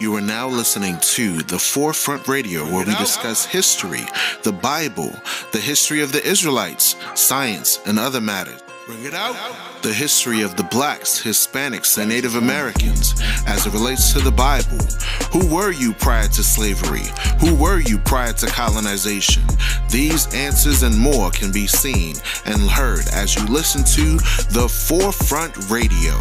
You are now listening to The Forefront Radio, where we discuss history, the Bible, the history of the Israelites, science, and other matters. Bring it out. The history of the blacks, Hispanics, and Native Americans as it relates to the Bible. Who were you prior to slavery? Who were you prior to colonization? These answers and more can be seen and heard as you listen to The Forefront Radio.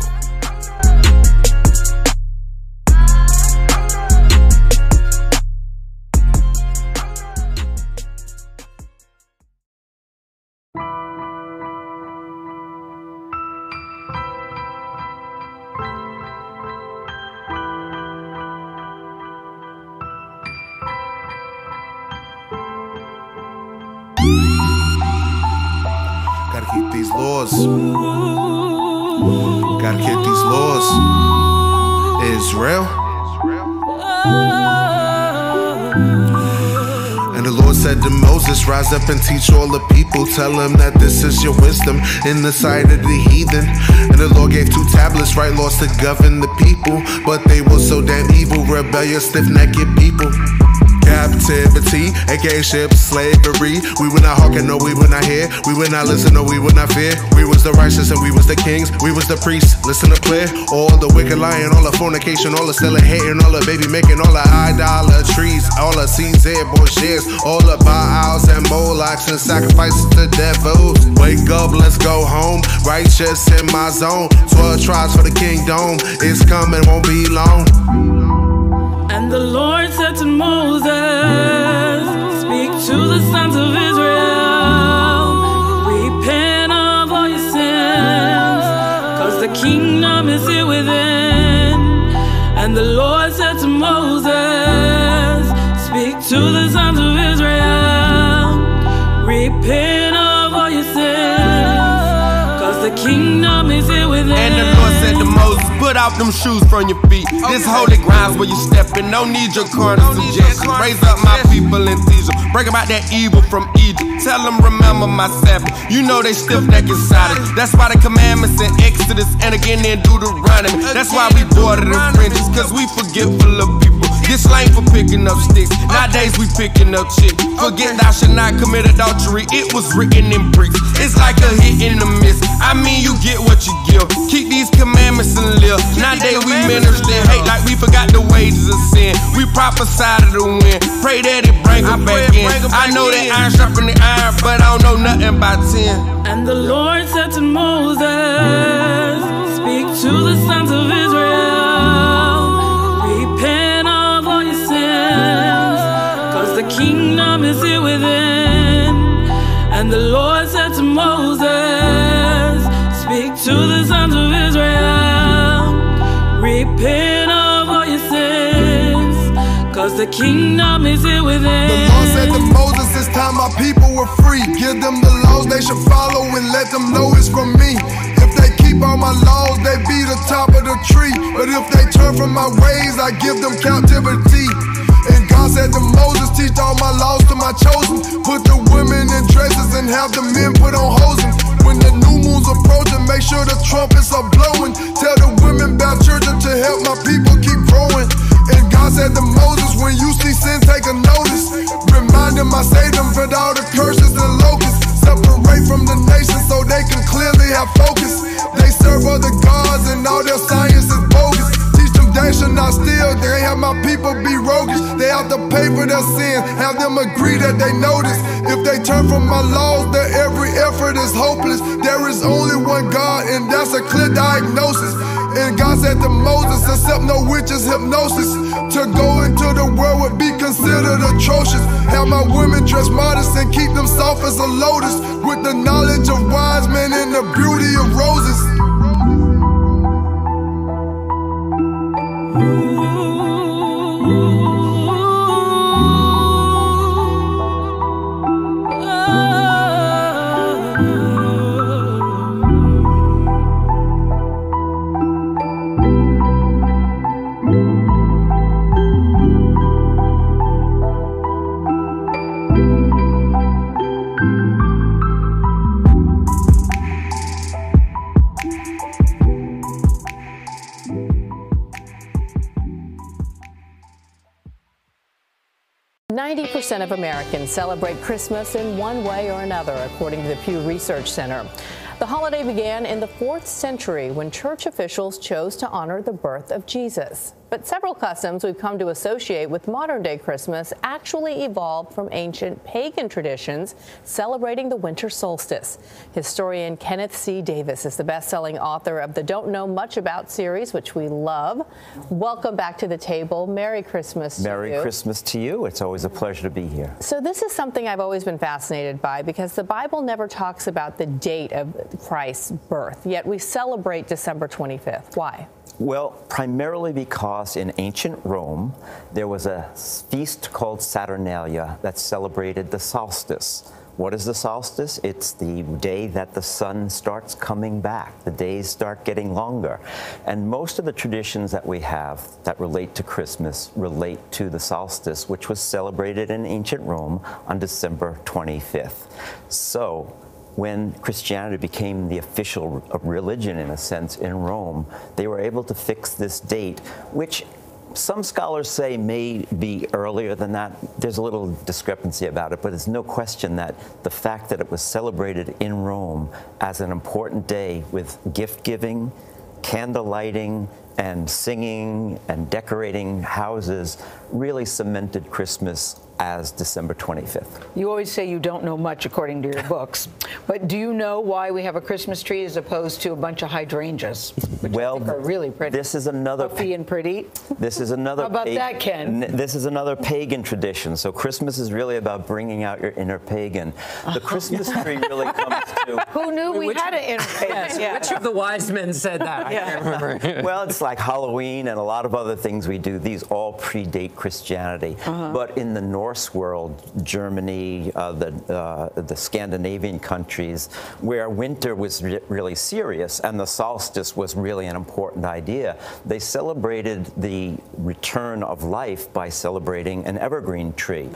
Gotta keep these laws. Gotta keep these laws. Israel. And the Lord said to Moses, rise up and teach all the people. Tell them that this is your wisdom in the sight of the heathen. And the Lord gave 2 tablets, right laws to govern the people. But they were so damn evil, rebellious, stiff-necked people. Captivity, aka ships, slavery. We would not hearken, no, we would not hear. We would not listen, no, we would not fear. We was the righteous and we was the kings. We was the priests, listen to clear. All the wicked lying, all the fornication, all the selling, hating, all the baby making, all the idolatries, all the seeds, bullshits, all the Baals and Molochs and sacrifices to devils. Wake up, let's go home. Righteous in my zone. 12 tribes for the kingdom. It's coming, won't be long. And the Lord said to Moses, speak to the sons of Israel, repent of all your sins, cause the kingdom is here within. And the Lord said to Moses, speak to the sons of Israel, repent of all your sins, cause the kingdom is here within. And the Lord said to Moses, put off them shoes from your feet. This holy ground's where you steppin', don't need your carnal suggestions. Raise up my people in Egypt, bring about that evil from Egypt. Tell them remember my Sabbath, you know they stiff-necked inside it. That's why the commandments in Exodus and again in Deuteronomy. That's why we bordered in fringes, cause we forgetful of people. Get slain for picking up sticks, nowadays we picking up shit. Forget thou should not commit adultery, it was written in bricks. It's like a hit in the miss, I mean you get what you give. Keep these commandments and live. Nowadays we minister hate like we forgot the wages of sin. We prophesy to the wind, pray that it bring them back in. I know that iron sharpen the iron, but I don't know nothing about 10. And the Lord said to Moses, speak to the sons of Israel, repent of all your sins, cause the kingdom is here within. And the Lord said to Moses, speak to the sons of Israel, repent of all your sins, cause the kingdom is here within. The Lord said to Moses, it's time my people were free. Give them the laws they should follow and let them know it's from me. If they keep all my laws, they be the top of the tree. But if they turn from my ways, I give them captivity. And God said to Moses, teach all my laws to my chosen. Put the women in dresses and have the men put on hosen. When the new moon's approaching, make sure the trumpets are blowing. Tell the women about children to help my people keep growing. And God said to Moses, when you see sin, take a notice. Remind them I saved them from all the curses and locusts. Separate from the nation so they can clearly have focus. They serve other gods and all their science is bogus. Teach them they should not steal, they have my people be roguish. They have to pay for their sin, have them agree that they notice. If they turn from my laws, their every effort is hopeless. There is only one God and that's a clear diagnosis. And God said to Moses, accept no witches, hypnosis. To go into the world would be considered atrocious. Have my women dress modest and keep them soft as a lotus, with the knowledge of wise men and the beauty of roses. 90% of Americans celebrate Christmas in one way or another, according to the Pew Research Center. The holiday began in the 4th century when church officials chose to honor the birth of Jesus. But several customs we've come to associate with modern-day Christmas actually evolved from ancient pagan traditions celebrating the winter solstice. Historian Kenneth C. Davis is the best-selling author of the Don't Know Much About series, which we love. Welcome back to the table. Merry Christmas to you. Merry Christmas to you. It's always a pleasure to be here. So this is something I've always been fascinated by because the Bible never talks about the date of Christ's birth, yet we celebrate December 25th. Why? Well, primarily because in ancient Rome, there was a feast called Saturnalia that celebrated the solstice. What is the solstice? It's the day that the sun starts coming back. The days start getting longer. And most of the traditions that we have that relate to Christmas relate to the solstice, which was celebrated in ancient Rome on December 25th. So, when Christianity became the official religion, in a sense, in Rome, they were able to fix this date, which some scholars say may be earlier than that. There's a little discrepancy about it, but there's no question that the fact that it was celebrated in Rome as an important day with gift-giving, candle lighting, and singing and decorating houses really cemented Christmas as December 25th. You always say you don't know much according to your books, but do you know why we have a Christmas tree as opposed to a bunch of hydrangeas, which I think are really pretty? This is another puffy and pretty. This is another. How about that, Ken? This is another pagan tradition. So Christmas is really about bringing out your inner pagan. The Christmas tree really comes to. Who knew we had an inner pagan? Yes, yeah. Which of the wise men said that? I can't remember. Well, it's like Halloween and a lot of other things we do. These all predate Christianity. But in the Norse world, Germany, the Scandinavian countries, where winter was really serious and the solstice was really an important idea, they celebrated the return of life by celebrating an evergreen tree.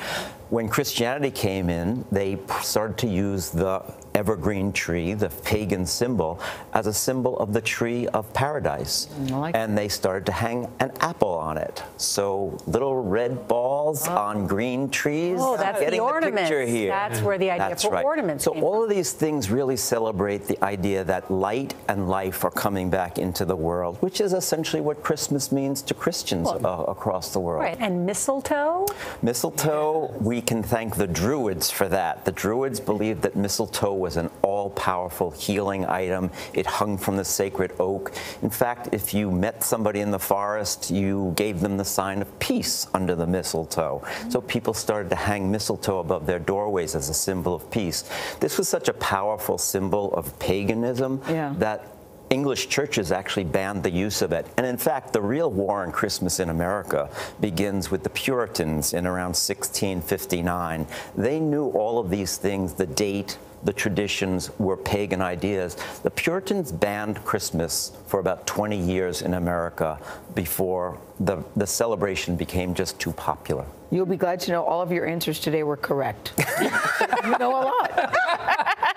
When Christianity came in, they started to use the evergreen tree, the pagan symbol, as a symbol of the tree of paradise. And they started to hang an apple on it. So little red balls on green trees. Oh, that's getting the ornaments. Picture here. That's where the idea for ornaments So came all from. of these things really celebrate the idea that light and life are coming back into the world, which is essentially what Christmas means to Christians across the world. Right. And mistletoe? Mistletoe, we can thank the Druids for that. The Druids believed that mistletoe was an all-powerful healing item. It hung from the sacred oak. In fact, if you met somebody in the forest, you gave them the sign of peace under the mistletoe. So people started to hang mistletoe above their doorways as a symbol of peace. This was such a powerful symbol of paganism that English churches actually banned the use of it. And in fact, the real war on Christmas in America begins with the Puritans in around 1659. They knew all of these things, the date, the traditions were pagan ideas. The Puritans banned Christmas for about 20 years in America before the celebration became just too popular. You'll be glad to know all of your answers today were correct. You know a lot.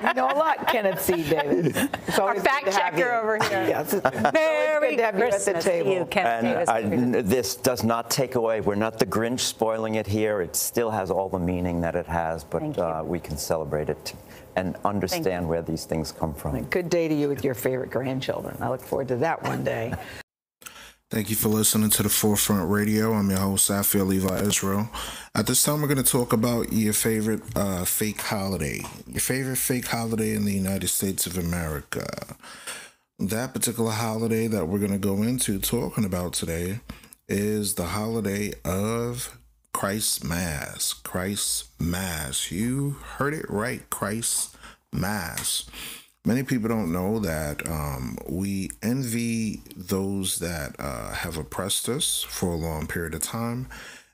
You know a lot, Kenneth C. Davis. Our fact checker over here. Yes. Merry Christmas at the table. You, Kenneth Davis. This does not take away. We're not the Grinch spoiling it here. It still has all the meaning that it has, but we can celebrate it and understand where these things come from. Good day to you with your favorite grandchildren. I look forward to that one day. Thank you for listening to The Forefront Radio. I'm your host, Safia Levi Israel. At this time, we're going to talk about your favorite fake holiday. Your favorite fake holiday in the United States of America. That particular holiday that we're going to go into talking about today is the holiday of Christ's Mass. Christ's Mass. You heard it right, Christ's Mass. Many people don't know that we envy those that have oppressed us for a long period of time,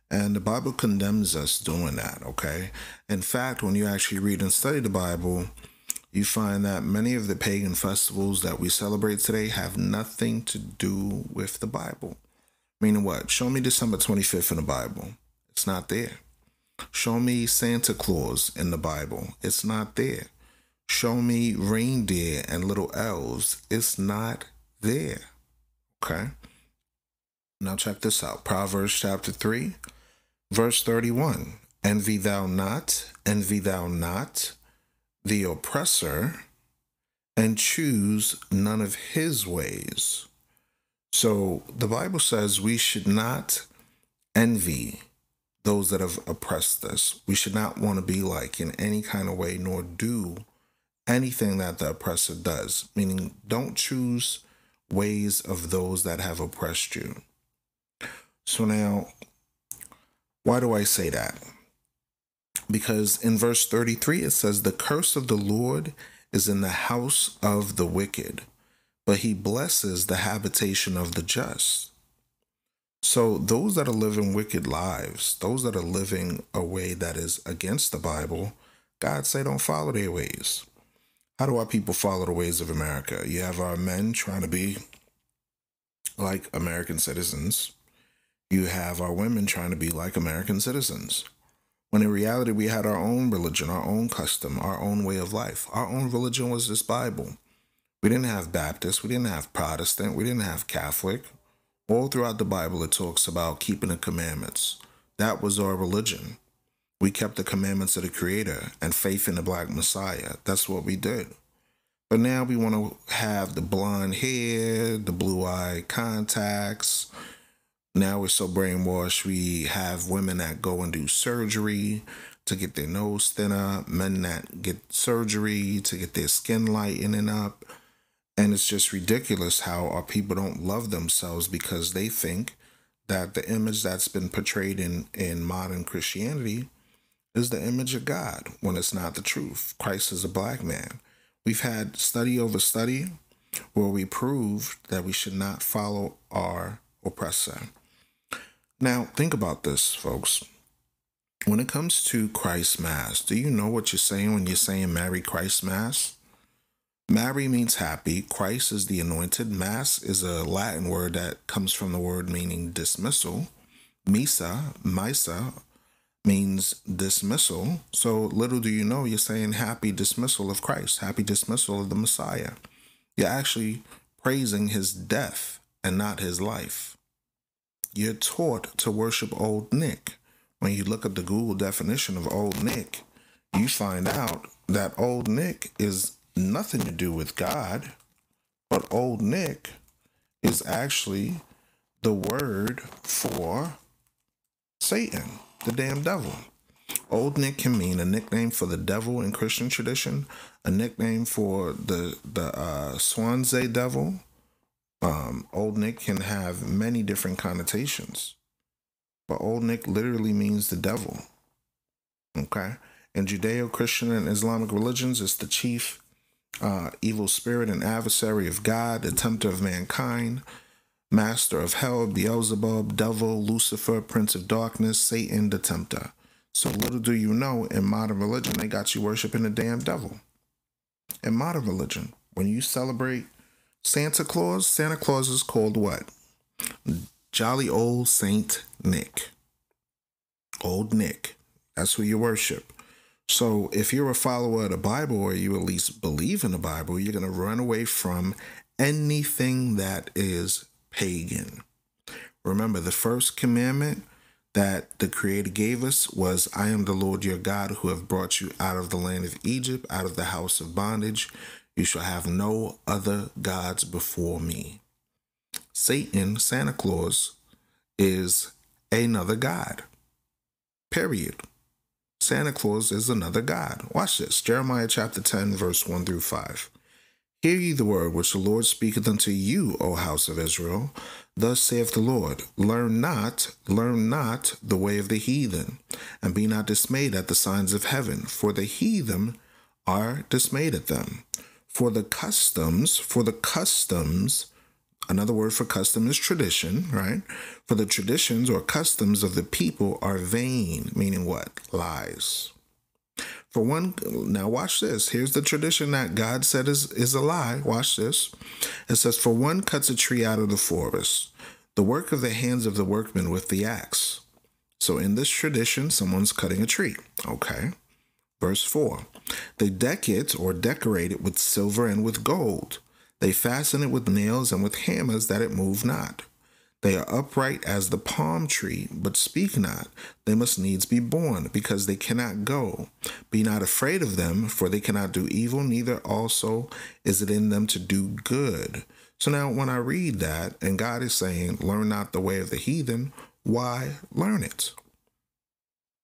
and the Bible condemns us doing that, okay? In fact, when you actually read and study the Bible, you find that many of the pagan festivals that we celebrate today have nothing to do with the Bible. Meaning what? Show me December 25th in the Bible. It's not there. Show me Santa Claus in the Bible. It's not there. Show me reindeer and little elves. It's not there. Okay? Now check this out. Proverbs chapter 3, verse 31. envy thou not the oppressor, and choose none of his ways. So the Bible says we should not envy those that have oppressed us. We should not want to be like in any kind of way, nor do anything that the oppressor does, meaning don't choose ways of those that have oppressed you. So now, why do I say that? Because in verse 33, it says, the curse of the Lord is in the house of the wicked, but he blesses the habitation of the just. So those that are living wicked lives, those that are living a way that is against the Bible, God say don't follow their ways. How do our people follow the ways of America? You have our men trying to be like American citizens. You have our women trying to be like American citizens. When in reality, we had our own religion, our own custom, our own way of life. Our own religion was this Bible. We didn't have Baptist. We didn't have Protestant. We didn't have Catholic. All throughout the Bible, it talks about keeping the commandments. That was our religion. We kept the commandments of the Creator and faith in the Black Messiah. That's what we did. But now we want to have the blonde hair, the blue-eye contacts. Now we're so brainwashed, we have women that go and do surgery to get their nose thinner, men that get surgery to get their skin lightening up. And it's just ridiculous how our people don't love themselves because they think that the image that's been portrayed in modern Christianity is the image of God, when it's not the truth. Christ is a black man. We've had study over study where we proved that we should not follow our oppressor. Now, think about this, folks. When it comes to Christ Mass, do you know what you're saying when you're saying Mary Christ Mass? Mary means happy. Christ is the anointed. Mass is a Latin word that comes from the word meaning dismissal. Misa means dismissal. So little do you know, you're saying happy dismissal of Christ, happy dismissal of the Messiah. You're actually praising his death and not his life. You're taught to worship Old Nick. When you look at the Google definition of Old Nick, you find out that Old Nick is nothing to do with God, but Old Nick is actually the word for Satan, the damn devil. Old Nick can mean a nickname for the devil in Christian tradition, a nickname for the Swansea devil. Old Nick can have many different connotations, but Old Nick literally means the devil. Okay? In Judeo-Christian and Islamic religions, it's the chief evil spirit and adversary of God, the tempter of mankind, master of hell, Beelzebub, devil, Lucifer, prince of darkness, Satan, the tempter. So little do you know, in modern religion, they got you worshiping the damn devil. In modern religion, when you celebrate Santa Claus is called what? Jolly old Saint Nick. Old Nick. That's who you worship. So if you're a follower of the Bible, or you at least believe in the Bible, you're going to run away from anything that is pagan. Remember, the first commandment that the Creator gave us was, I am the Lord your God who have brought you out of the land of Egypt, out of the house of bondage. You shall have no other gods before me. Satan, Santa Claus, is another god. Period. Santa Claus is another god. Watch this. Jeremiah chapter 10, verse 1 through 5. Hear ye the word which the Lord speaketh unto you, O house of Israel. Thus saith the Lord, learn not the way of the heathen, and be not dismayed at the signs of heaven, for the heathen are dismayed at them. For the customs, another word for custom is tradition, right? For the traditions or customs of the people are vain, meaning what? Lies. For one, now watch this. Here's the tradition that God said is a lie. Watch this. It says, for one cuts a tree out of the forest, the work of the hands of the workman with the axe. So in this tradition, someone's cutting a tree. Okay. Verse 4, they deck it or decorate it with silver and with gold. They fasten it with nails and with hammers that it move not. They are upright as the palm tree, but speak not. They must needs be born, because they cannot go. Be not afraid of them, for they cannot do evil, neither also is it in them to do good. So now when I read that, and God is saying, learn not the way of the heathen, why learn it?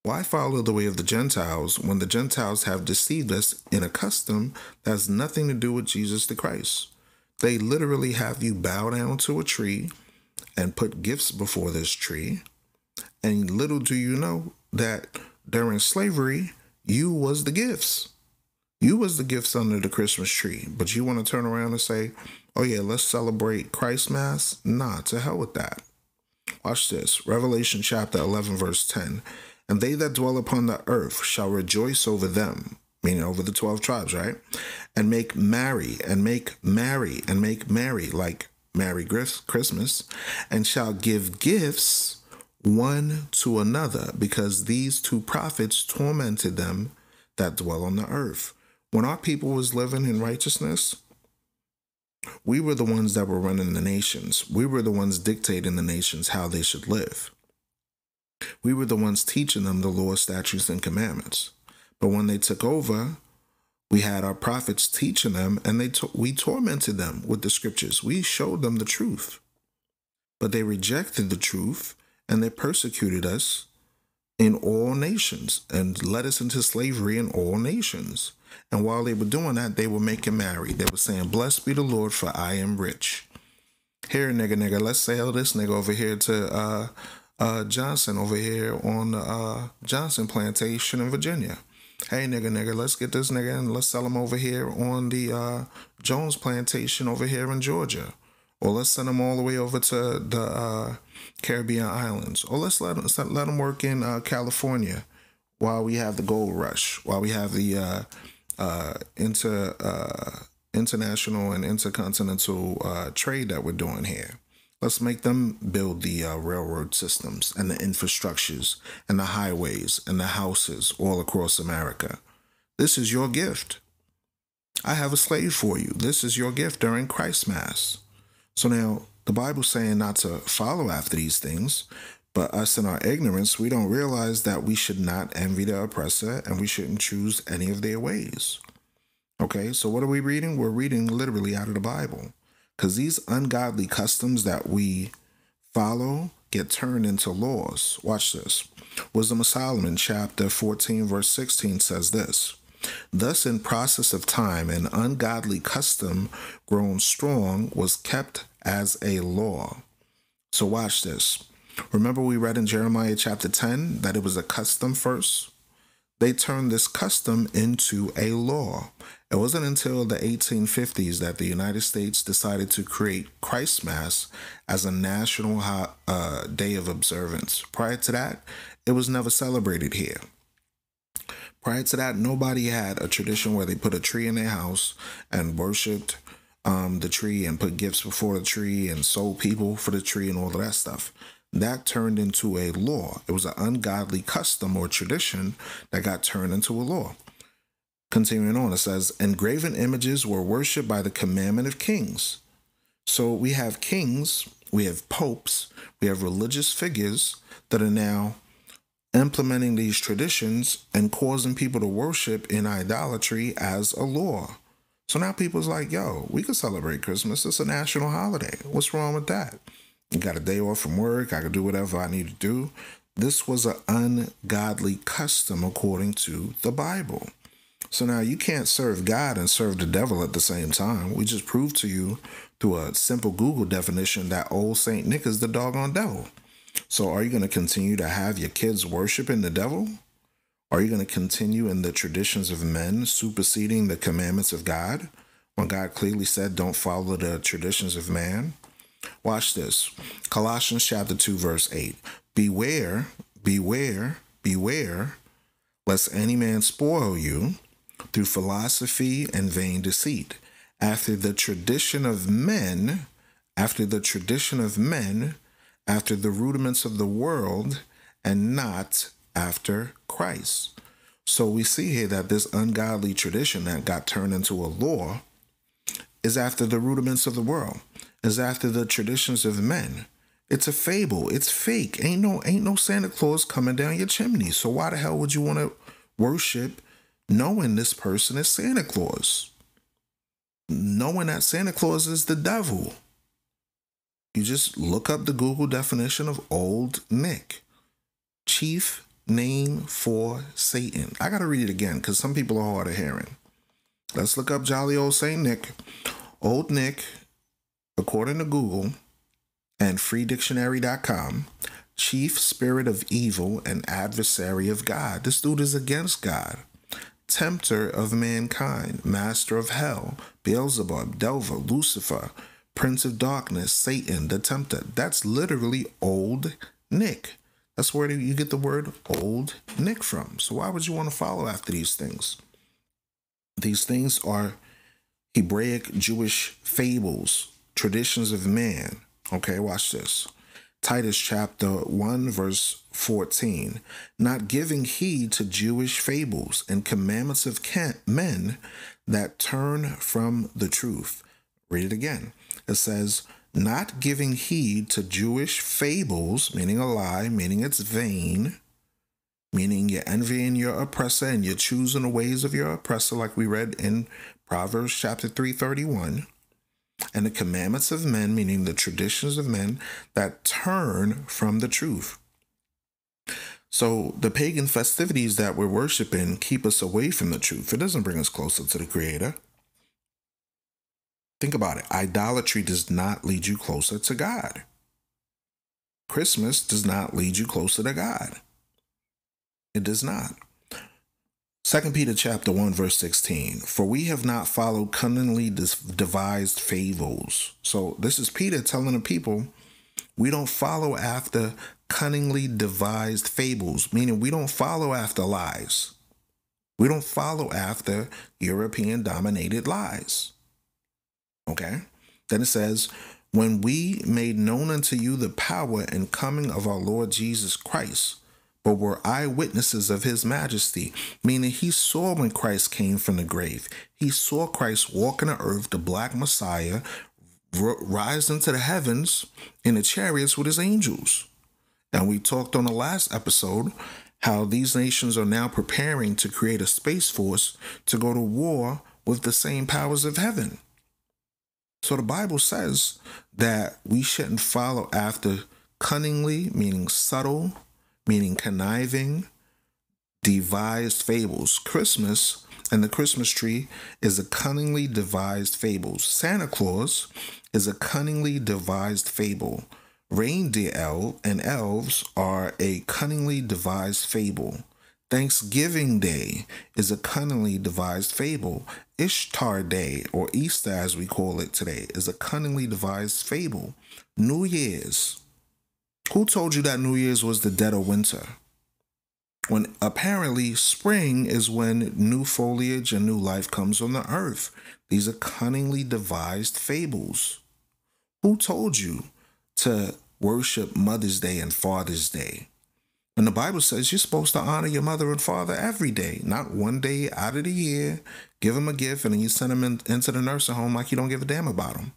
Why follow the way of the Gentiles when the Gentiles have deceived us in a custom that has nothing to do with Jesus the Christ? They literally have you bow down to a tree and put gifts before this tree. And little do you know that during slavery, you was the gifts. You was the gifts under the Christmas tree. But you want to turn around and say, oh yeah, let's celebrate Christ Mass? Nah, to hell with that. Watch this. Revelation chapter 11, verse 10. And they that dwell upon the earth shall rejoice over them, meaning over the 12 tribes, right? And make merry, and make merry, and make merry, like Merry Christmas, and shall give gifts one to another, because these two prophets tormented them that dwell on the earth. When our people was living in righteousness, we were the ones that were running the nations. We were the ones dictating the nations how they should live. We were the ones teaching them the law, statutes, and commandments. But when they took over, we had our prophets teaching them, and we tormented them with the scriptures. We showed them the truth. But they rejected the truth, and they persecuted us in all nations and led us into slavery in all nations. And while they were doing that, they were making merry. They were saying, blessed be the Lord, for I am rich. Here, nigga, let's sell this nigga over here to Johnson over here on the Johnson plantation in Virginia. Hey, nigga, let's get this nigga and let's sell him over here on the Jones plantation over here in Georgia. Or let's send him all the way over to the Caribbean islands. Or let's let him work in California while we have the gold rush, while we have the international and intercontinental trade that we're doing here. Let's make them build the railroad systems and the infrastructures and the highways and the houses all across America. This is your gift. I have a slave for you. This is your gift during Christ Mass. So now the Bible's saying not to follow after these things, but us in our ignorance, we don't realize that we should not envy the oppressor and we shouldn't choose any of their ways. Okay, so what are we reading? We're reading literally out of the Bible. Because these ungodly customs that we follow get turned into laws. Watch this. Wisdom of Solomon, chapter 14, verse 16 says this. Thus in process of time, an ungodly custom grown strong was kept as a law. So watch this. Remember we read in Jeremiah chapter 10 that it was a custom first? They turned this custom into a law. It wasn't until the 1850s that the United States decided to create Christ Mass as a national day of observance. Prior to that, it was never celebrated here. Prior to that, nobody had a tradition where they put a tree in their house and worshiped the tree and put gifts before the tree and sold people for the tree and all of that stuff. That turned into a law. It was an ungodly custom or tradition that got turned into a law. Continuing on, it says, engraven images were worshipped by the commandment of kings. So we have kings, we have popes, we have religious figures that are now implementing these traditions and causing people to worship in idolatry as a law. So now people's like, yo, we could celebrate Christmas. It's a national holiday. What's wrong with that? You got a day off from work. I could do whatever I need to do. This was an ungodly custom according to the Bible. So now you can't serve God and serve the devil at the same time. We just proved to you through a simple Google definition that old Saint Nick is the doggone devil. So are you going to continue to have your kids worshiping the devil? Are you going to continue in the traditions of men superseding the commandments of God when God clearly said don't follow the traditions of man? Watch this. Colossians chapter 2 verse 8. Beware, beware, beware, lest any man spoil you through philosophy and vain deceit, after the tradition of men, after the rudiments of the world, and not after Christ. So we see here that this ungodly tradition that got turned into a law is after the rudiments of the world, is after the traditions of men, It's a fable. It's fake. Ain't no Santa Claus coming down your chimney. So why the hell would you want to worship knowing this person is Santa Claus? Knowing that Santa Claus is the devil. You just look up the Google definition of Old Nick. Chief name for Satan. I got to read it again because some people are hard of hearing. Let's look up jolly old Saint Nick. Old Nick, according to Google and freedictionary.com, chief spirit of evil and adversary of God. This dude is against God. Tempter of mankind, master of hell, Beelzebub, Delver, Lucifer, prince of darkness, Satan, the tempter. That's literally Old Nick. That's where you get the word Old Nick from. So why would you want to follow after these things? These things are Hebraic Jewish fables, traditions of man. Okay, watch this. Titus chapter 1, verse 14. Not giving heed to Jewish fables and commandments of men that turn from the truth. Read it again. It says, not giving heed to Jewish fables, meaning a lie, meaning it's vain, meaning you're envying your oppressor and you're choosing the ways of your oppressor, like we read in Proverbs chapter 3:31. And the commandments of men, meaning the traditions of men that turn from the truth. So the pagan festivities that we're worshiping keep us away from the truth. It doesn't bring us closer to the Creator. Think about it. Idolatry does not lead you closer to God. Christmas does not lead you closer to God. It does not. 2 Peter chapter 1, verse 16. For we have not followed cunningly devised fables. So this is Peter telling the people, we don't follow after cunningly devised fables, meaning we don't follow after lies. We don't follow after European-dominated lies. Okay? Then it says, when we made known unto you the power and coming of our Lord Jesus Christ, but were eyewitnesses of his majesty, meaning he saw when Christ came from the grave. He saw Christ walking the earth, the black Messiah, rise into the heavens in the chariots with his angels. And we talked on the last episode how these nations are now preparing to create a space force to go to war with the same powers of heaven. So the Bible says that we shouldn't follow after cunningly, meaning subtle, meaning conniving, devised fables. Christmas and the Christmas tree is a cunningly devised fable. Santa Claus is a cunningly devised fable. Reindeer and elves are a cunningly devised fable. Thanksgiving Day is a cunningly devised fable. Ishtar Day, or Easter as we call it today, is a cunningly devised fable. New Year's. Who told you that New Year's was the dead of winter? When apparently spring is when new foliage and new life comes on the earth. These are cunningly devised fables. Who told you to worship Mother's Day and Father's Day? And the Bible says you're supposed to honor your mother and father every day, not one day out of the year, give them a gift, and then you send them into the nursing home like you don't give a damn about them.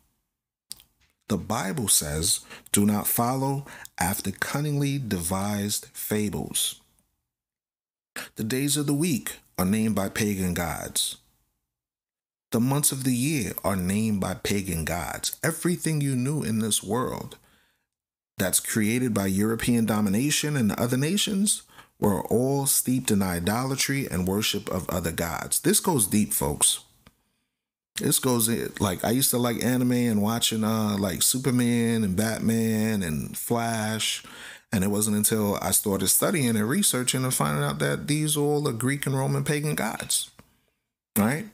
The Bible says, do not follow after cunningly devised fables. The days of the week are named by pagan gods. The months of the year are named by pagan gods. Everything you knew in this world that's created by European domination and other nations were all steeped in idolatry and worship of other gods. This goes deep, folks. This goes in, like, I used to like anime and watching like Superman and Batman and Flash. And it wasn't until I started studying and researching and finding out that these all are Greek and Roman pagan gods. Right?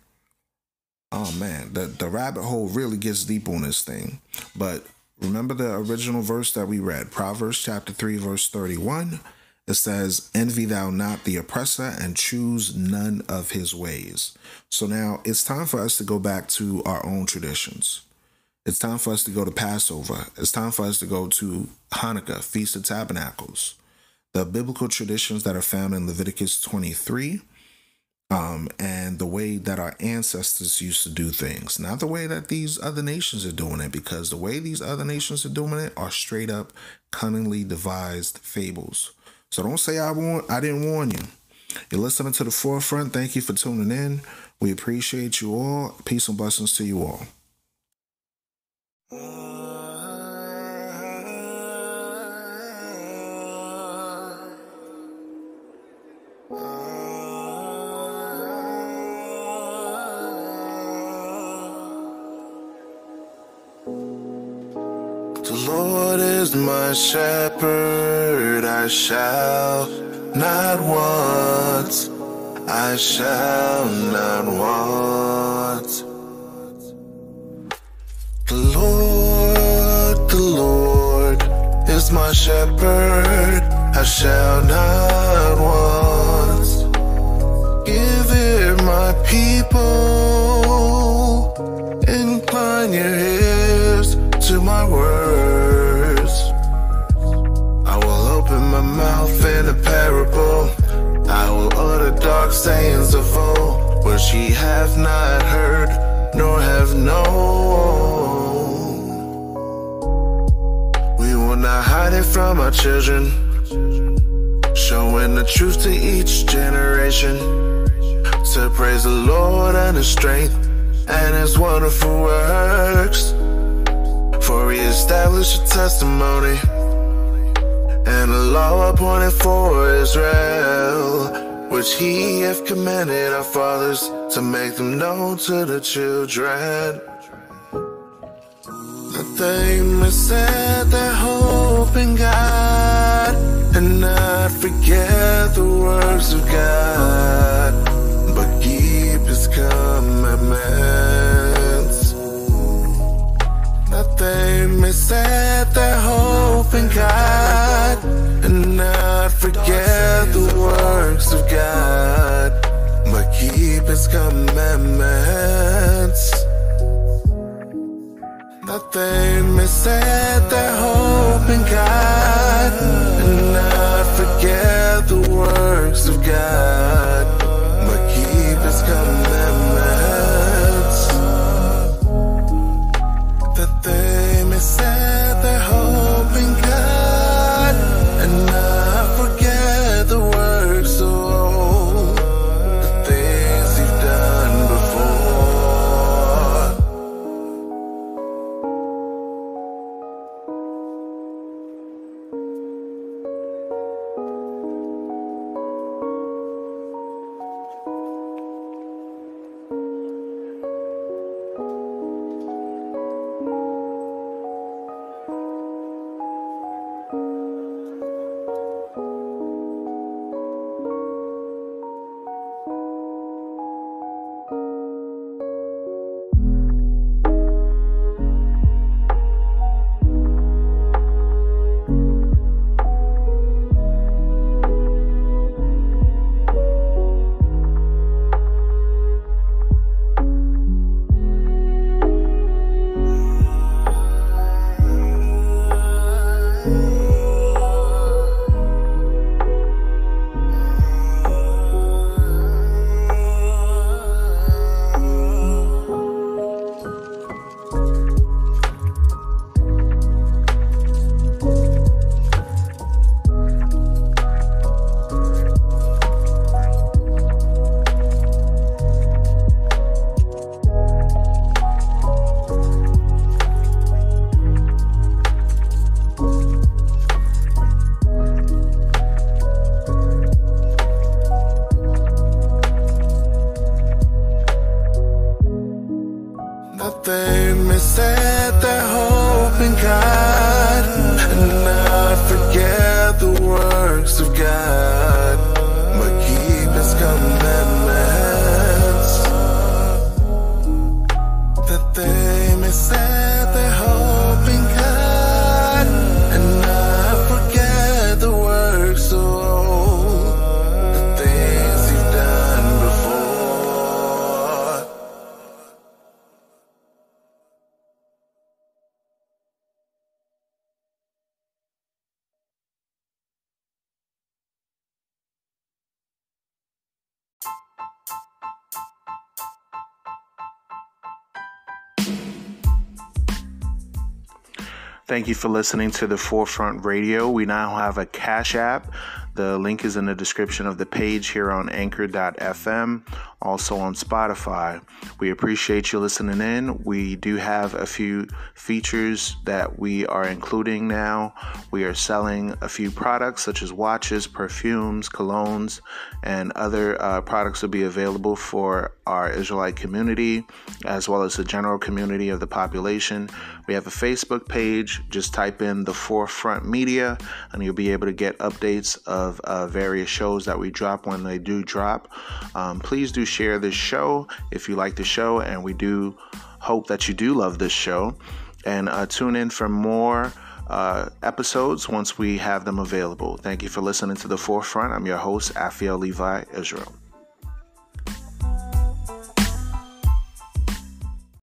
Oh man, the rabbit hole really gets deep on this thing. But remember the original verse that we read, Proverbs chapter 3, verse 31. It says, envy thou not the oppressor and choose none of his ways. So now it's time for us to go back to our own traditions. It's time for us to go to Passover. It's time for us to go to Hanukkah, Feast of Tabernacles. The biblical traditions that are found in Leviticus 23, and the way that our ancestors used to do things, not the way that these other nations are doing it, because the way these other nations are doing it are straight up cunningly devised fables. So don't say I didn't warn you. You're listening to The Forefront. Thank you for tuning in. We appreciate you all. Peace and blessings to you all. The Lord is my shepherd, I shall not want. I shall not want. The Lord is my shepherd, I shall not want. Give ear, my people, incline your ears to my words. I will open my mouth in a parable. I will utter dark sayings of old, which ye have not heard, nor have known. We will not hide it from our children, showing the truth to each generation, to praise the Lord and His strength and His wonderful works. For He established a testimony and a law appointed for Israel, which He hath commanded our fathers, to make them known to the children, that they may set their hope in God and not forget the works of God, but keep His commandments. That they may set their hope in God and not forget the works of God, but keep His commandments. That they may set their hope in God and not forget the works of God, but keep His commandments. That they may set their hope in God and not forget the works of old, the things You've done before. Thank you for listening to the Forefront Radio. We now have a Cash App. The link is in the description of the page here on Anchor.fm, also on Spotify. We appreciate you listening in. We do have a few features that we are including now. We are selling a few products such as watches, perfumes, colognes, and other products will be available for our Israelite community as well as the general community of the population. We have a Facebook page. Just type in The Forefront Media and you'll be able to get updates of various shows that we drop when they do drop. Please do share this show if you like the show, and we do hope that you do love this show. And tune in for more episodes once we have them available. Thank you for listening to The Forefront. I'm your host, Afiel Levi Israel.